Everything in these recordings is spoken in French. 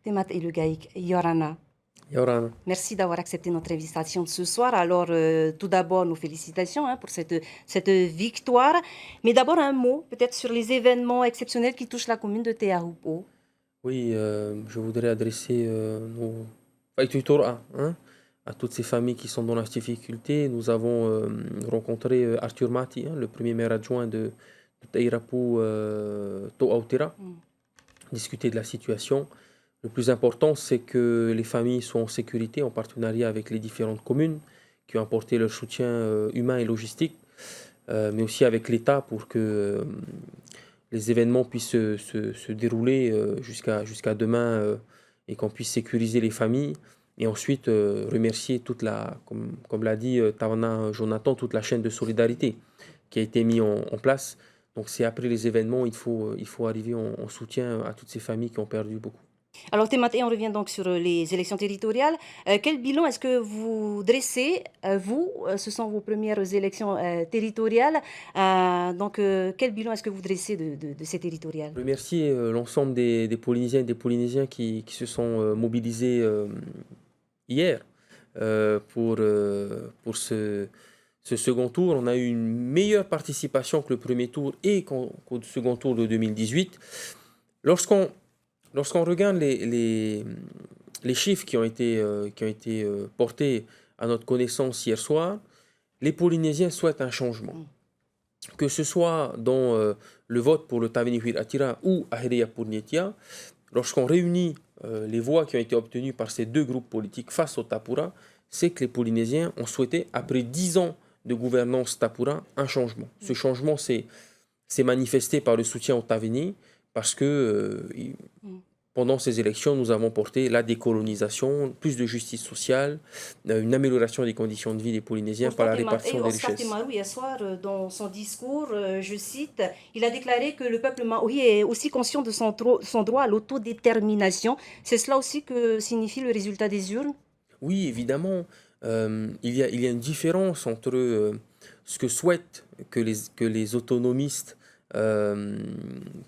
Temat et le Gaïk, Yorana. Yorana. Merci d'avoir accepté notre invitation ce soir. Alors, tout d'abord, nos félicitations pour cette victoire. Mais d'abord, un mot peut-être sur les événements exceptionnels qui touchent la commune de Teahupo. Oui, je voudrais adresser nos Faïtutora, hein, à toutes ces familles qui sont dans la difficulté. Nous avons rencontré Arthur Mati, hein, le premier maire adjoint de Taïrapu Toautera, discuter de la situation. Le plus important, c'est que les familles soient en sécurité, en partenariat avec les différentes communes qui ont apporté leur soutien humain et logistique, mais aussi avec l'État pour que les événements puissent se dérouler jusqu'à demain et qu'on puisse sécuriser les familles. Et ensuite, remercier comme l'a dit Tawana Jonathan, toute la chaîne de solidarité qui a été mise en place. Donc c'est après les événements, il faut arriver en soutien à toutes ces familles qui ont perdu beaucoup. Alors, Thématé, on revient donc sur les élections territoriales. Quel bilan est-ce que vous dressez, vous ce sont vos premières élections territoriales. Donc, quel bilan est-ce que vous dressez de ces territoriales? Remercier l'ensemble des Polynésiennes et des Polynésiens qui se sont mobilisés hier pour ce second tour. On a eu une meilleure participation que le premier tour et qu'au second tour de 2018. Lorsqu'on regarde les chiffres qui ont été portés à notre connaissance hier soir, les Polynésiens souhaitent un changement. Que ce soit dans le vote pour le Taveni Huir Atira ou Aherea Purnietia, lorsqu'on réunit les voix qui ont été obtenues par ces deux groupes politiques face au Tapura, c'est que les Polynésiens ont souhaité, après 10 ans de gouvernance Tapura, un changement. Ce changement s'est manifesté par le soutien au Taveni, parce que pendant ces élections, nous avons porté la décolonisation, plus de justice sociale, une amélioration des conditions de vie des Polynésiens par la répartition des Oscar richesses. Temaru, hier soir, dans son discours, je cite, il a déclaré que le peuple maori est aussi conscient de son droit à l'autodétermination. C'est cela aussi que signifie le résultat des urnes? Oui, évidemment, il y a une différence entre ce que souhaitent que les autonomistes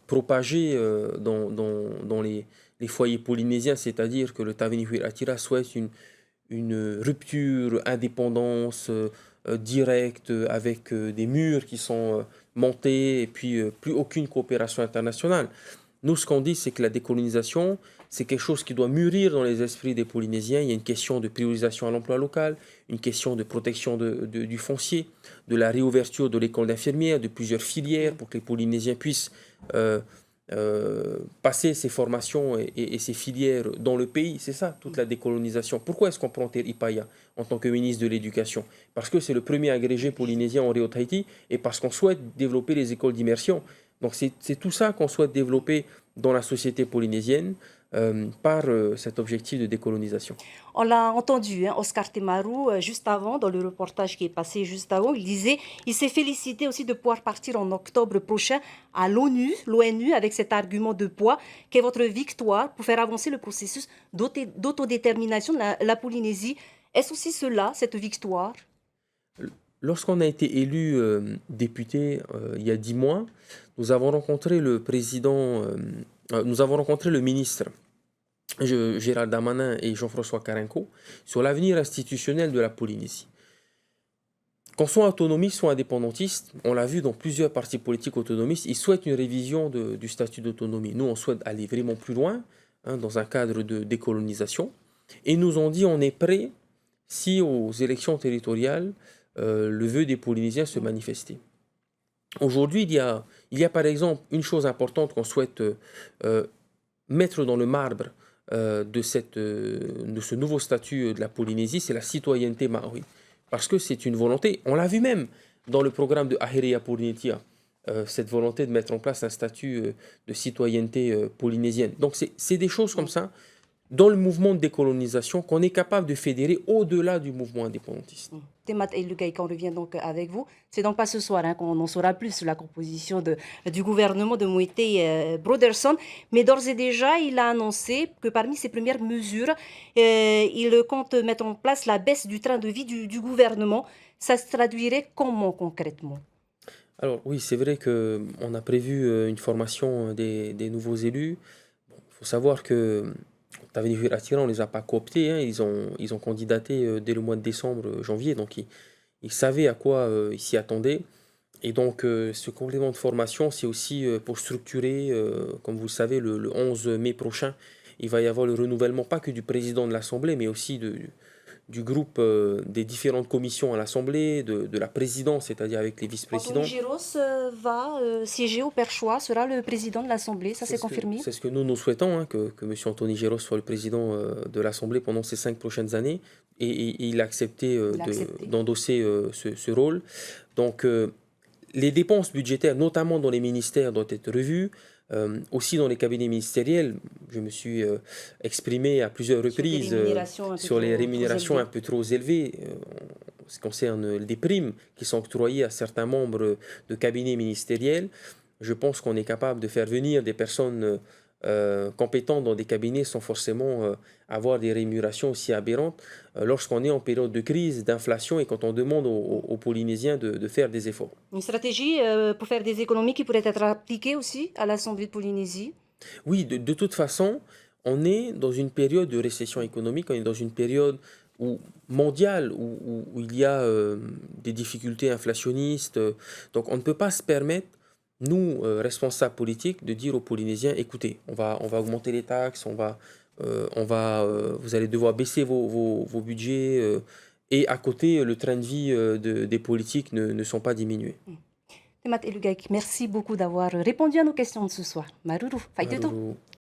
propager dans les foyers polynésiens, c'est-à-dire que le Taveni Huir Atira souhaite une rupture, indépendance directe, avec des murs qui sont montés et puis plus aucune coopération internationale. Nous, ce qu'on dit, c'est que la décolonisation, c'est quelque chose qui doit mûrir dans les esprits des Polynésiens. Il y a une question de priorisation à l'emploi local, une question de protection du foncier, de la réouverture de l'école d'infirmières, de plusieurs filières pour que les Polynésiens puissent passer ces formations et ces filières dans le pays. C'est ça, toute la décolonisation. Pourquoi est-ce qu'on prend Ter Ipaya en tant que ministre de l'Éducation? Parce que c'est le premier agrégé polynésien en Rio Tahiti et parce qu'on souhaite développer les écoles d'immersion. Donc c'est tout ça qu'on souhaite développer dans la société polynésienne par cet objectif de décolonisation. On l'a entendu, Oscar Temaru, juste avant, dans le reportage qui est passé juste avant, il disait, il s'est félicité aussi de pouvoir partir en octobre prochain à l'ONU, avec cet argument de poids qu'est votre victoire pour faire avancer le processus d'autodétermination de la Polynésie. Est-ce aussi cela, cette victoire? Lorsqu'on a été élu député il y a 10 mois, nous avons rencontré le ministre Gérald Damanin et Jean-François Carenco sur l'avenir institutionnel de la Polynésie. Qu'on soit autonomiste, soit indépendantiste, on l'a vu dans plusieurs partis politiques autonomistes, ils souhaitent une révision du statut d'autonomie. Nous, on souhaite aller vraiment plus loin, dans un cadre de décolonisation. Et nous ont dit on est prêt si aux élections territoriales, le vœu des Polynésiens se manifestait. Aujourd'hui, il y a par exemple une chose importante qu'on souhaite mettre dans le marbre de ce nouveau statut de la Polynésie, c'est la citoyenneté maori. Parce que c'est une volonté, on l'a vu même dans le programme de Aherea Purnietia, cette volonté de mettre en place un statut de citoyenneté polynésienne. Donc c'est des choses comme ça, dans le mouvement de décolonisation, qu'on est capable de fédérer au-delà du mouvement indépendantiste. Temat et Lugaïka, on revient donc avec vous. C'est donc pas ce soir qu'on en saura plus sur la composition du gouvernement de Moïté Broderson, mais d'ores et déjà, il a annoncé que parmi ses premières mesures, il compte mettre en place la baisse du train de vie du gouvernement. Ça se traduirait comment concrètement? Alors oui, c'est vrai qu'on a prévu une formation des nouveaux élus. Il faut savoir que Tavenir Attira, on ne les a pas cooptés, hein, ils ont candidaté dès le mois de décembre, janvier, donc ils savaient à quoi ils s'y attendaient. Et donc, ce complément de formation, c'est aussi pour structurer, comme vous le savez, le 11 mai prochain, il va y avoir le renouvellement, pas que du président de l'Assemblée, mais aussi du groupe des différentes commissions à l'Assemblée, de la présidence, c'est-à-dire avec les vice-présidents. Anthony Géros va siéger au Perchois, sera le président de l'Assemblée, ça c'est confirmé? C'est ce que nous souhaitons, hein, que M. Anthony Géros soit le président de l'Assemblée pendant ces 5 prochaines années. Et il a accepté d'endosser ce rôle. Donc, les dépenses budgétaires, notamment dans les ministères, doivent être revues. Aussi dans les cabinets ministériels, je me suis exprimé à plusieurs reprises sur les rémunérations un peu trop élevées. En ce qui concerne les primes qui sont octroyées à certains membres de cabinets ministériels, je pense qu'on est capable de faire venir des personnes compétentes dans des cabinets sans forcément avoir des rémunérations aussi aberrantes lorsqu'on est en période de crise, d'inflation et quand on demande aux Polynésiens de faire des efforts. Une stratégie pour faire des économies qui pourrait être appliquée aussi à l'Assemblée de Polynésie? Oui, de toute façon, on est dans une période de récession économique, on est dans une période mondiale où il y a des difficultés inflationnistes. Donc on ne peut pas se permettre, nous, responsables politiques, de dire aux Polynésiens, écoutez, on va augmenter les taxes, vous allez devoir baisser vos budgets, et à côté, le train de vie des politiques ne sont pas diminués. Temat Elugaik, merci beaucoup d'avoir répondu à nos questions de ce soir. Maruru, Maruru.